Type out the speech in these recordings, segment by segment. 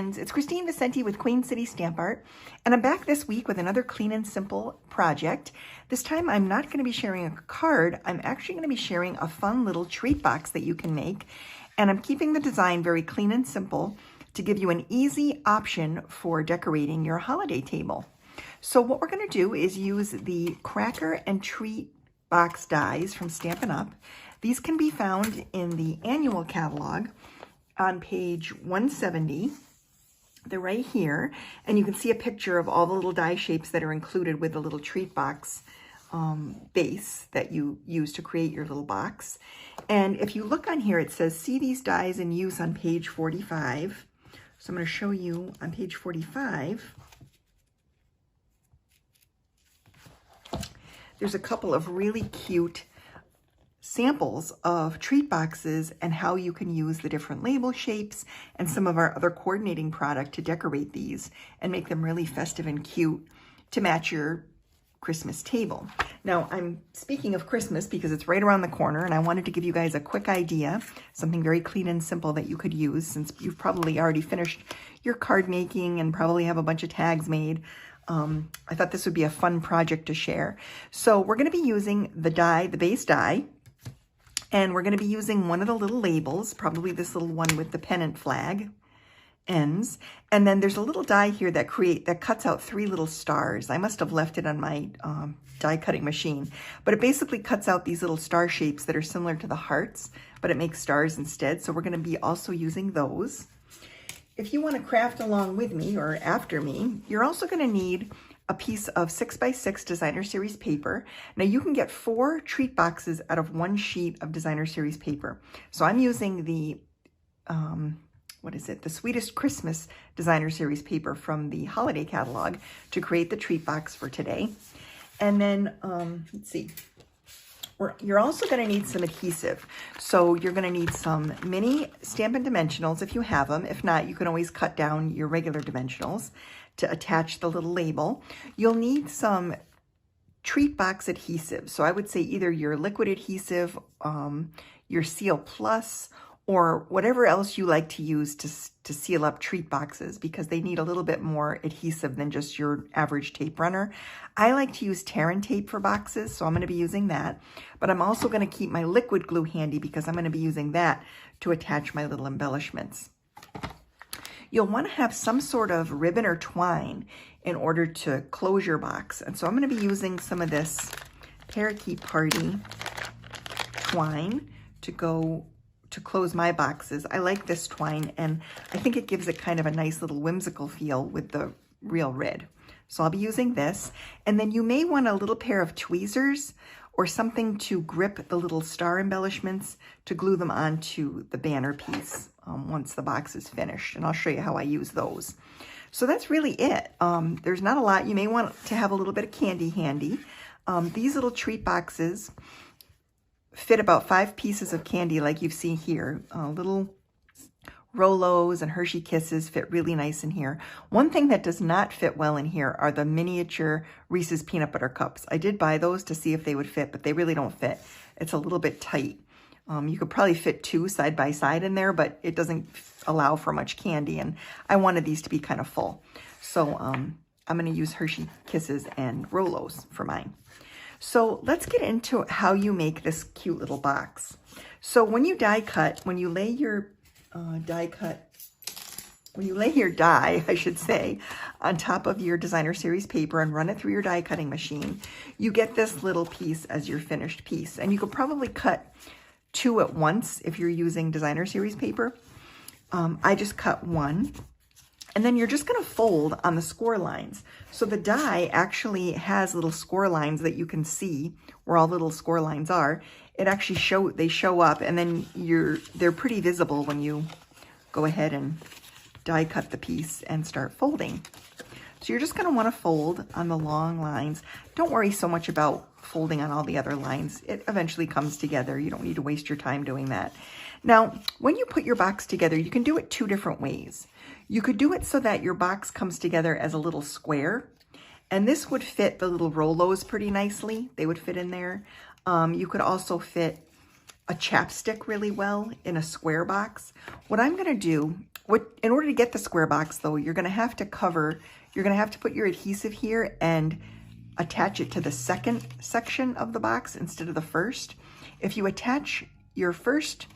friends, it's Christine Vicenti with Queen City Stamp Art, and I'm back this week with another clean and simple project. This time I'm not going to be sharing a card, I'm actually going to be sharing a fun little treat box that you can make, and I'm keeping the design very clean and simple to give you an easy option for decorating your holiday table. So what we're going to do is use the cracker and treat box dies from Stampin' Up. These can be found in the annual catalog on page 170. They're right here, and you can see a picture of all the little die shapes that are included with the little treat box base that you use to create your little box. And if you look on here, it says, see these dies in use on page 45. So I'm going to show you on page 45. There's a couple of really cute samples of treat boxes and how you can use the different label shapes and some of our other coordinating product to decorate these and make them really festive and cute to match your Christmas table. Now, I'm speaking of Christmas because it's right around the corner, and I wanted to give you guys a quick idea, something very clean and simple that you could use since you've probably already finished your card making and probably have a bunch of tags made. I thought this would be a fun project to share. So we're going to be using the die, the base die, and we're going to be using one of the little labels, probably this little one with the pennant flag ends. And then there's a little die here that cuts out 3 little stars. I must have left it on my die cutting machine, but it basically cuts out these little star shapes that are similar to the hearts, but it makes stars instead. So we're going to be also using those. If you want to craft along with me or after me, you're also going to need a piece of 6x6 Designer Series paper. Now you can get 4 treat boxes out of 1 sheet of Designer Series paper. So I'm using the, the Sweetest Christmas Designer Series paper from the holiday catalog to create the treat box for today. And then, let's see, you're also going to need some adhesive. So you're going to need some mini Stampin' Dimensionals if you have them. If not, you can always cut down your regular dimensionals to attach the little label. You'll need some treat box adhesive. So I would say either your liquid adhesive, your Seal Plus, or whatever else you like to use to seal up treat boxes, because they need a little bit more adhesive than just your average tape runner. I like to use Terran tape for boxes, so I'm going to be using that. But I'm also going to keep my liquid glue handy because I'm going to be using that to attach my little embellishments. You'll want to have some sort of ribbon or twine in order to close your box. And so I'm going to be using some of this Parakeet Party twine to close my boxes. I like this twine, and I think it gives it kind of a nice little whimsical feel with the real red. So I'll be using this. And then you may want a little pair of tweezers or something to grip the little star embellishments to glue them onto the banner piece once the box is finished. And I'll show you how I use those. So that's really it. There's not a lot. You may want to have a little bit of candy handy. These little treat boxes fit about 5 pieces of candy like you've seen here. Little Rolos and Hershey Kisses fit really nice in here. One thing that does not fit well in here are the miniature Reese's Peanut Butter Cups. I did buy those to see if they would fit, but they really don't fit. It's a little bit tight. You could probably fit 2 side by side in there, but it doesn't allow for much candy, and I wanted these to be kind of full. So I'm going to use Hershey Kisses and Rolos for mine. So let's get into how you make this cute little box. So when you die cut, when you lay your die, I should say, on top of your Designer Series paper and run it through your die cutting machine, you get this little piece as your finished piece. And you could probably cut 2 at once if you're using Designer Series paper. I just cut 1. And then you're just going to fold on the score lines. So the die actually has little score lines that you can see where all the little score lines are. It actually show up, and then they're pretty visible when you go ahead and die cut the piece and start folding. So you're just going to want to fold on the long lines. Don't worry so much about folding on all the other lines. It eventually comes together. You don't need to waste your time doing that. Now, when you put your box together, you can do it 2 different ways. You could do it so that your box comes together as a little square, and this would fit the little Rolos pretty nicely. They would fit in there. You could also fit a chapstick really well in a square box. What I'm gonna do, in order to get the square box though, you're gonna have to put your adhesive here and attach it to the second section of the box instead of the first. If you attach your first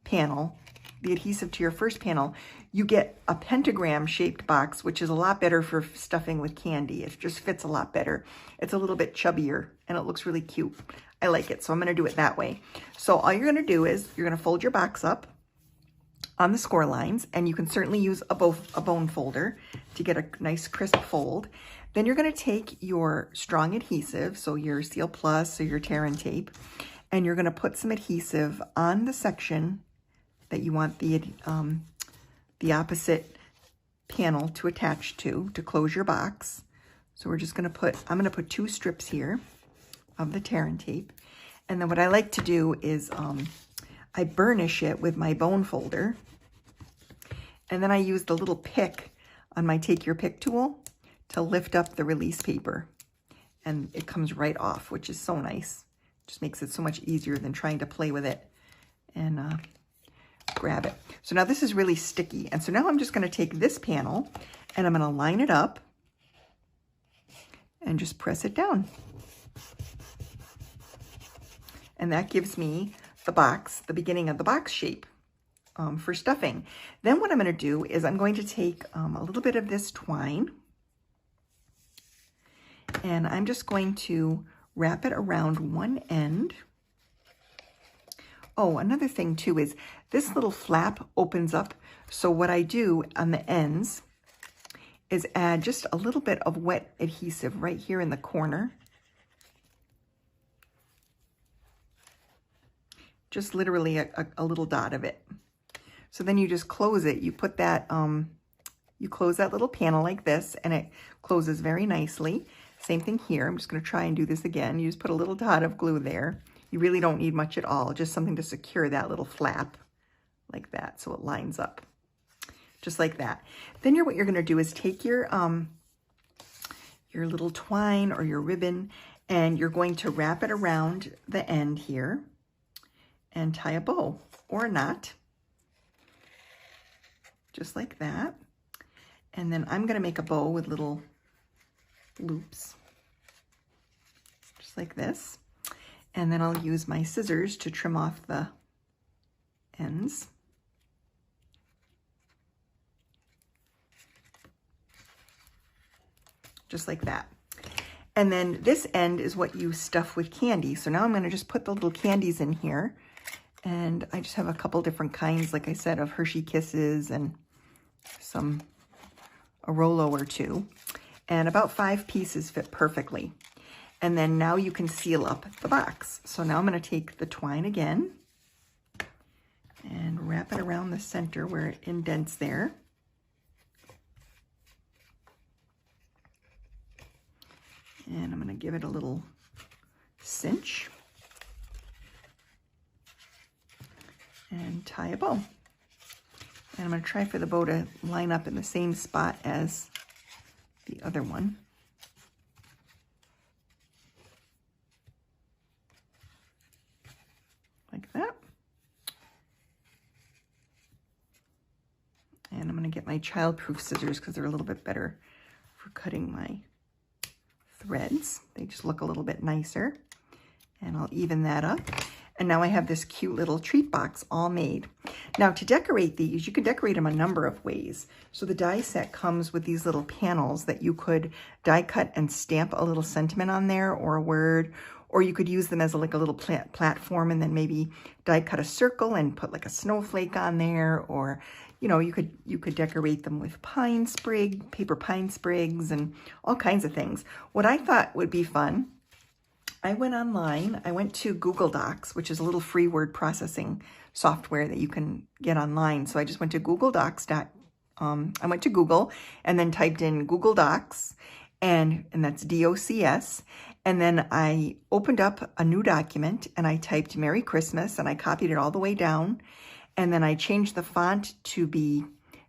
panel, the adhesive to your first panel, you get a pentagram shaped box, which is a lot better for stuffing with candy. It just fits a lot better. It's a little bit chubbier and it looks really cute. I like it, so I'm gonna do it that way. So all you're gonna do is you're gonna fold your box up on the score lines, and you can certainly use a bone folder to get a nice crisp fold. Then you're gonna take your strong adhesive, so your Seal Plus or your tear and tape, and you're gonna put some adhesive on the section that you want the opposite panel to attach to close your box. So we're just gonna I'm gonna put 2 strips here of the tear and tape. And then what I like to do is I burnish it with my bone folder. And then I use the little pick on my Take Your Pick tool to lift up the release paper. And it comes right off, which is so nice. Just makes it so much easier than trying to play with it and grab it. So now this is really sticky. And so now I'm just gonna take this panel and I'm gonna line it up and just press it down. And that gives me the box, the beginning of the box shape for stuffing. Then what I'm gonna do is I'm going to take a little bit of this twine and I'm just going to wrap it around one end. Oh, another thing too is this little flap opens up. So what I do on the ends is add just a little bit of wet adhesive right here in the corner. Just literally a little dot of it. So then you just close it. You put that, you close that little panel like this and it closes very nicely. Same thing here. I'm just gonna try and do this again. You just put a little dot of glue there. You really don't need much at all, just something to secure that little flap like that so it lines up, just like that. Then what you're gonna do is take your little twine or your ribbon and you're going to wrap it around the end here and tie a bow or a knot, just like that. And then I'm gonna make a bow with little loops, just like this. And then I'll use my scissors to trim off the ends. Just like that. And then this end is what you stuff with candy. So now I'm gonna just put the little candies in here. And I just have a couple different kinds, like I said, of Hershey Kisses and a Rolo or 2. And about 5 pieces fit perfectly. And then now you can seal up the box. So now I'm gonna take the twine again and wrap it around the center where it indents there. And I'm gonna give it a little cinch and tie a bow. And I'm gonna try for the bow to line up in the same spot as the other one. Like that. And I'm gonna get my child-proof scissors because they're a little bit better for cutting my threads. They just look a little bit nicer. And I'll even that up. And now I have this cute little treat box all made. Now to decorate these, you can decorate them a number of ways. So the die set comes with these little panels that you could die cut and stamp a little sentiment on there or a word, or you could use them as like a little platform and then maybe die cut a circle and put like a snowflake on there, or you know, you could decorate them with paper pine sprigs and all kinds of things. What I thought would be fun, I went online, I went to Google Docs, which is a little free word processing software that you can get online. So I just went to Google Docs. I went to Google and then typed in Google Docs and that's DOCS. And then I opened up a new document and I typed Merry Christmas and I copied it all the way down. And then I changed the font to be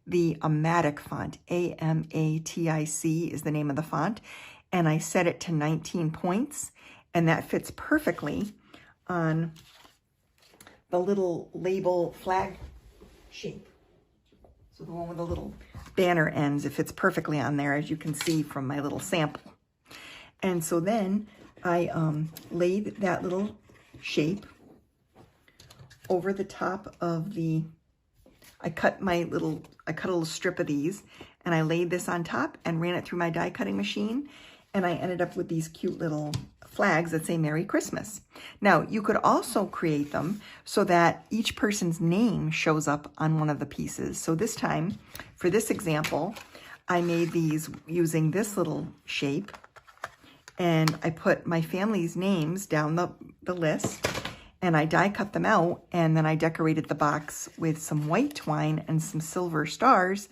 the AMATIC font. AMATIC is the name of the font. And I set it to 19 points. And that fits perfectly on the little label flag shape. So the one with the little banner ends, it fits perfectly on there, as you can see from my little sample. And so then I laid that little shape over the top of the, I cut a little strip of these, and I laid this on top and ran it through my die cutting machine, and I ended up with these cute little flags that say Merry Christmas. Now, you could also create them so that each person's name shows up on one of the pieces. So this time, for this example, I made these using this little shape, and I put my family's names down the list, and I die cut them out, and then I decorated the box with some white twine and some silver stars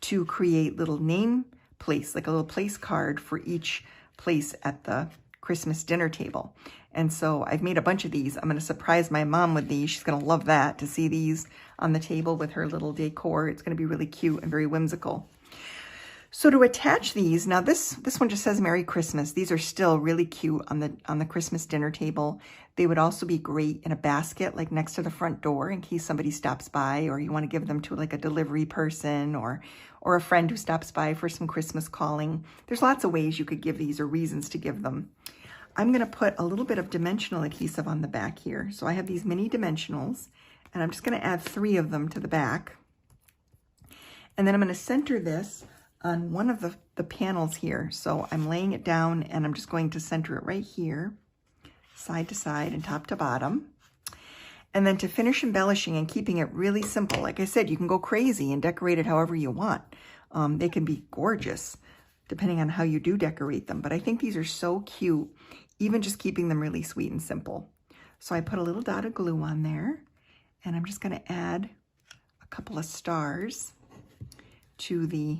to create little name place, like a little place card for each place at the Christmas dinner table. And so I've made a bunch of these. I'm going to surprise my mom with these. She's going to love that, to see these on the table with her little decor. It's going to be really cute and very whimsical. So to attach these, now this one just says Merry Christmas. These are still really cute on the Christmas dinner table. They would also be great in a basket, like next to the front door, in case somebody stops by, or you want to give them to like a delivery person or a friend who stops by for some Christmas calling. There's lots of ways you could give these, or reasons to give them. I'm going to put a little bit of dimensional adhesive on the back here. So I have these mini dimensionals, and I'm just going to add 3 of them to the back. And then I'm going to center this on one of the panels here. So I'm laying it down, and I'm just going to center it right here, side to side and top to bottom. And then to finish embellishing and keeping it really simple, like I said, you can go crazy and decorate it however you want. They can be gorgeous depending on how you do decorate them. But I think these are so cute, even just keeping them really sweet and simple. So I put a little dot of glue on there, and I'm just going to add a couple of stars to the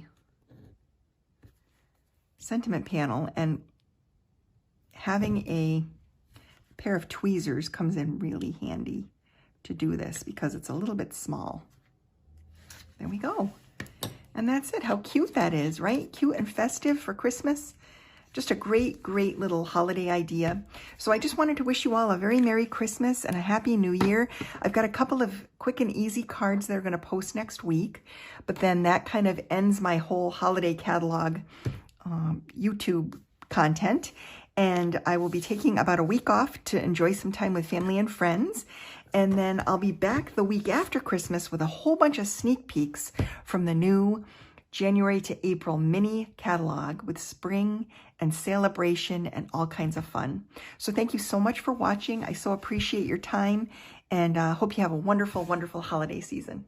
sentiment panel, and having a pair of tweezers comes in really handy to do this because it's a little bit small. There we go. And that's it. How cute that is, right? Cute and festive for Christmas. Just a great, great little holiday idea. So I just wanted to wish you all a very Merry Christmas and a Happy New Year. I've got a couple of quick and easy cards that are going to post next week, but then that kind of ends my whole holiday catalog YouTube content. And I will be taking about a week off to enjoy some time with family and friends. And then I'll be back the week after Christmas with a whole bunch of sneak peeks from the new January to April mini catalog with spring and celebration and all kinds of fun. So thank you so much for watching. I so appreciate your time, and hope you have a wonderful, wonderful holiday season.